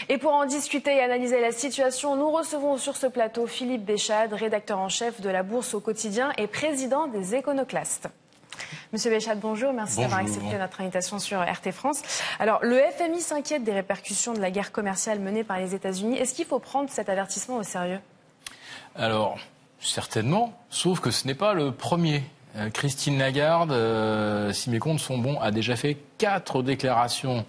Et pour en discuter et analyser la situation, nous recevons sur ce plateau Philippe Béchade, rédacteur en chef de la Bourse au quotidien et président des Éconoclastes. Monsieur Béchade, bonjour. Merci d'avoir accepté notre invitation sur RT France. Alors, le FMI s'inquiète des répercussions de la guerre commerciale menée par les États-Unis. Est-ce qu'il faut prendre cet avertissement au sérieux? Alors, certainement, sauf que ce n'est pas le premier. Christine Lagarde, si mes comptes sont bons, a déjà fait 4 déclarations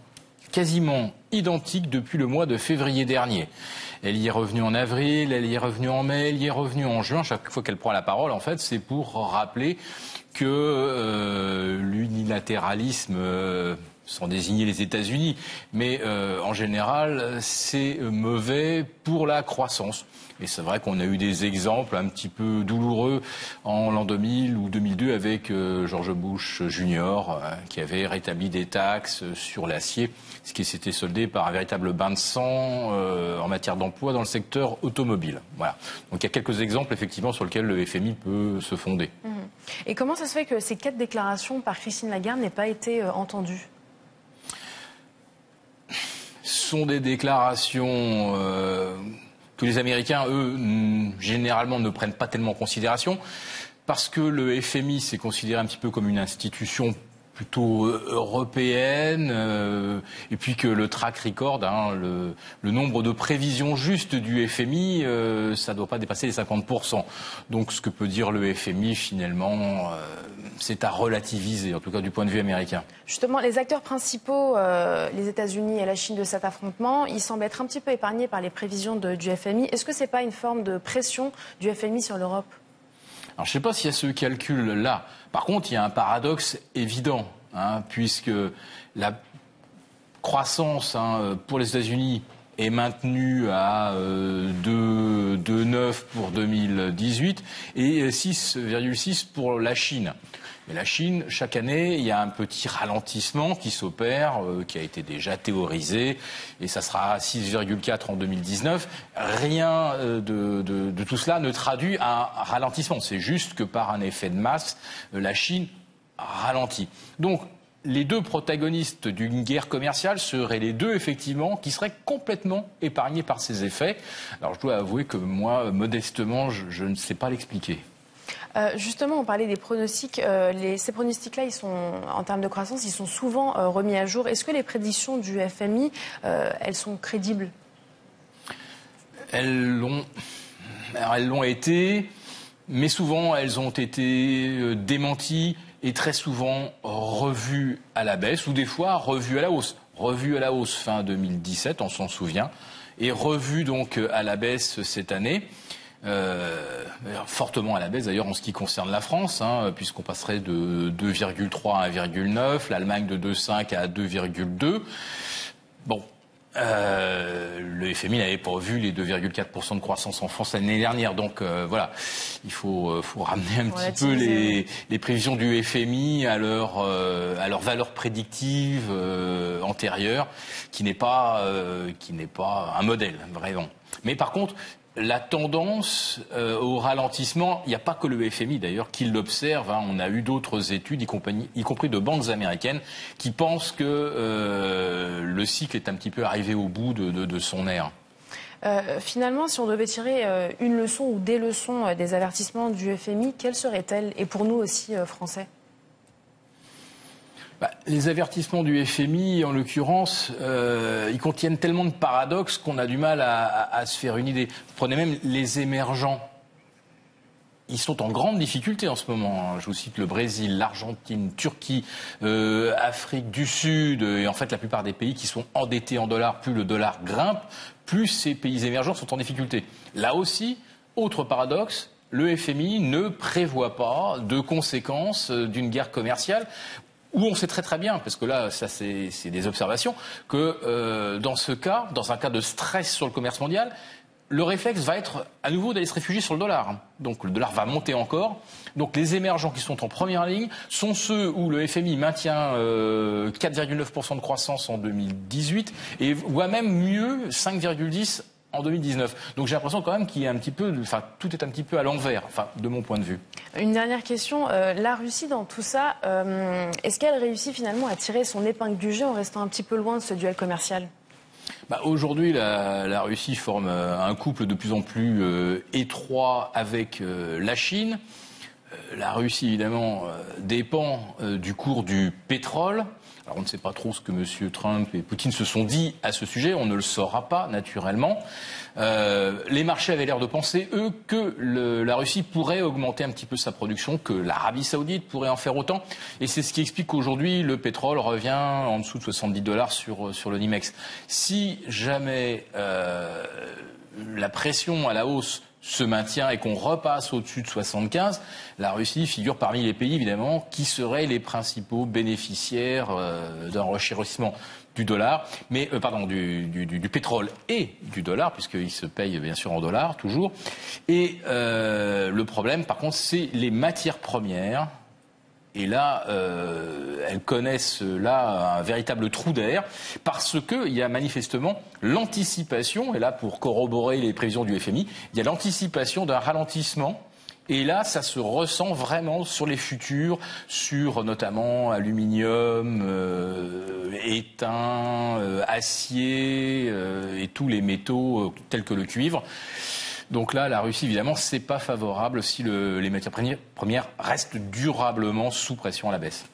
quasiment identiques depuis le mois de février dernier. Elle y est revenue en avril, elle y est revenue en mai, elle y est revenue en juin. Chaque fois qu'elle prend la parole, en fait, c'est pour rappeler que l'unilatéralisme, sans désigner les États-Unis, mais en général, c'est mauvais pour la croissance. Et c'est vrai qu'on a eu des exemples un petit peu douloureux en l'an 2000 ou 2002 avec George Bush Jr. Qui avait rétabli des taxes sur l'acier, ce qui s'était soldé par un véritable bain de sang en matière d'emploi dans le secteur automobile. Voilà. Donc il y a quelques exemples effectivement sur lesquels le FMI peut se fonder. Et comment ça se fait que ces 4 déclarations par Christine Lagarde n'aient pas été entendues? Ce sont des déclarations que les Américains, eux, généralement ne prennent pas tellement en considération, parce que le FMI s'est considéré un petit peu comme une institution plutôt européenne, et puis que le track record, le nombre de prévisions justes du FMI, ça ne doit pas dépasser les 50%. Donc ce que peut dire le FMI, finalement, c'est à relativiser, en tout cas du point de vue américain. Justement, les acteurs principaux, les États-Unis et la Chine de cet affrontement, ils semblent être un petit peu épargnés par les prévisions du FMI. Est-ce que ce n'est pas une forme de pression du FMI sur l'Europe ? Alors, je ne sais pas s'il y a ce calcul-là. Par contre, il y a un paradoxe évident, puisque la croissance pour les États-Unis est maintenue à 2,9 pour 2018 et 6,6 pour la Chine. Mais la Chine, chaque année, il y a un petit ralentissement qui s'opère, qui a été déjà théorisé, et ça sera 6,4 en 2019. Rien de tout cela ne traduit un ralentissement. C'est juste que par un effet de masse, la Chine ralentit. Donc, les deux protagonistes d'une guerre commerciale seraient les deux, effectivement, qui seraient complètement épargnés par ces effets. Alors, je dois avouer que moi, modestement, je ne sais pas l'expliquer. Justement, on parlait des pronostics. Ces pronostics-là, ils sont, en termes de croissance, ils sont souvent remis à jour. Est-ce que les prédictions du FMI, elles sont crédibles? Elles l'ont été, mais souvent elles ont été démenties et très souvent revues à la baisse ou des fois revues à la hausse. Revues à la hausse fin 2017, on s'en souvient, et revues donc à la baisse cette année. Fortement à la baisse d'ailleurs en ce qui concerne la France, puisqu'on passerait de 2,3 à 1,9, l'Allemagne de 2,5 à 2,2. Bon, le FMI n'avait pas vu les 2,4% de croissance en France l'année dernière, donc voilà, il faut ramener un petit peu les prévisions du FMI à leur valeur prédictive antérieure, qui n'est pas un modèle vraiment. Mais par contre, la tendance au ralentissement, il n'y a pas que le FMI d'ailleurs qui l'observe. On a eu d'autres études, y compris de banques américaines, qui pensent que le cycle est un petit peu arrivé au bout de son ère. Finalement, si on devait tirer une leçon ou des leçons des avertissements du FMI, quelles seraient-elles? Et pour nous aussi, Français? Les avertissements du FMI, en l'occurrence, ils contiennent tellement de paradoxes qu'on a du mal à se faire une idée. Vous prenez même les émergents. Ils sont en grande difficulté en ce moment. Je vous cite le Brésil, l'Argentine, Turquie, Afrique du Sud, et en fait la plupart des pays qui sont endettés en dollars. Plus le dollar grimpe, plus ces pays émergents sont en difficulté. Là aussi, autre paradoxe, le FMI ne prévoit pas de conséquences d'une guerre commerciale. Où on sait très très bien, parce que là, ça c'est des observations, que dans ce cas, dans un cas de stress sur le commerce mondial, le réflexe va être à nouveau d'aller se réfugier sur le dollar. Donc le dollar va monter encore. Donc les émergents qui sont en première ligne sont ceux où le FMI maintient 4,9% de croissance en 2018 et voit même mieux 5,10% en 2019. Donc j'ai l'impression quand même qu'il y a un petit peu, tout est un petit peu à l'envers, de mon point de vue. Une dernière question, la Russie dans tout ça, est-ce qu'elle réussit finalement à tirer son épingle du jeu en restant un petit peu loin de ce duel commercial? Aujourd'hui, la Russie forme un couple de plus en plus étroit avec la Chine. La Russie, évidemment, dépend du cours du pétrole. Alors, on ne sait pas trop ce que M. Trump et Poutine se sont dit à ce sujet. On ne le saura pas, naturellement. Les marchés avaient l'air de penser, eux, que la Russie pourrait augmenter un petit peu sa production, que l'Arabie Saoudite pourrait en faire autant. Et c'est ce qui explique qu'aujourd'hui, le pétrole revient en dessous de $70 sur le NYMEX. Si jamais la pression à la hausse se maintient et qu'on repasse au-dessus de 75, la Russie figure parmi les pays, évidemment, qui seraient les principaux bénéficiaires d'un renchérissement du dollar, du pétrole et du dollar, puisqu'il se paye bien sûr en dollars, toujours. Et le problème, par contre, c'est les matières premières. Et là, elles connaissent un véritable trou d'air parce qu'il y a manifestement l'anticipation, et là pour corroborer les prévisions du FMI, il y a l'anticipation d'un ralentissement. Et là, ça se ressent vraiment sur les futurs, sur notamment aluminium, étain, acier et tous les métaux tels que le cuivre. Donc là, la Russie, évidemment, c'est pas favorable si les matières premières restent durablement sous pression à la baisse.